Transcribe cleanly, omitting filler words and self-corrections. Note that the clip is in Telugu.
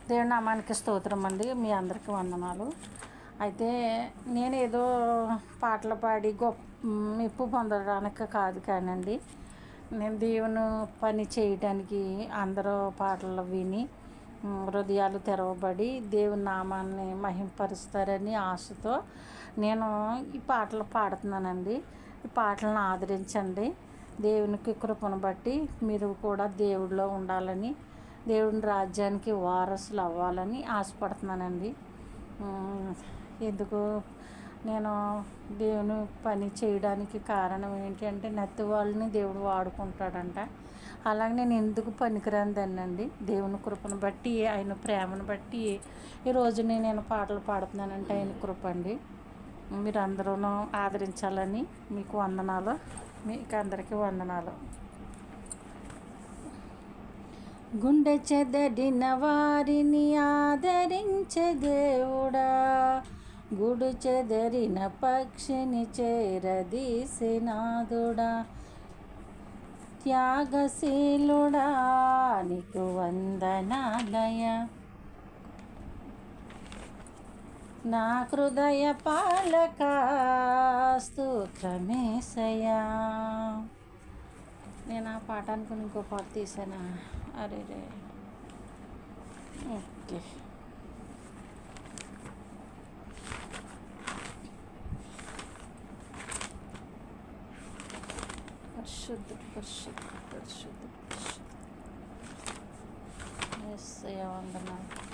దేవుని నామానికి స్తోత్రం అండి. మీ అందరికీ వందనాలు. అయితే నేను ఏదో పాటలు పాడి గొప్ప మెప్పు పొందడానికి కాదు కానండి, నేను దేవుని పని చేయడానికి అందరూ పాటలు విని హృదయాలు తెరవబడి దేవుని నామాన్ని మహింపరుస్తారని ఆశతో నేను ఈ పాటలు పాడుతున్నానండి. ఈ పాటలను ఆదరించండి. దేవునికి కృపను బట్టి మీరు కూడా దేవుడిలో ఉండాలని, దేవుని రాజ్యానికి వారసులు అవ్వాలని ఆశపడుతున్నానండి. ఎందుకు నేను దేవుని పని చేయడానికి కారణం ఏంటి అంటే, నత్తి వాళ్ళని దేవుడు వాడుకుంటాడంట. అలాగే నేను ఎందుకు పనికిరాందానండి, దేవుని కృపను బట్టి, ఆయన ప్రేమను బట్టి ఈరోజు నేను పాటలు పాడుతున్నానంటే ఆయన కృప అండి. మీరు అందరూ ఆదరించాలని మీకు వందనాలు. మీకు అందరికీ వందనాలు. గుండె చెదడిన వారిని ఆదరించే దేవుడా, గుడు చెదరిన పక్షిని చేరదీసినాదుడా, త్యాగశీలుడా నీకు వందనాలయ, నా హృదయ పాలక స్తోత్రమేసయ్యా. నేను ఆ పాట అనుకుని ఇంకో పాట తీసానా? అరే రే, ఓకే. పరిశుద్ధ పరిశుద్ధ పరిశుద్ధ పరిశుద్ధ యేసయ్యా వందనాలు.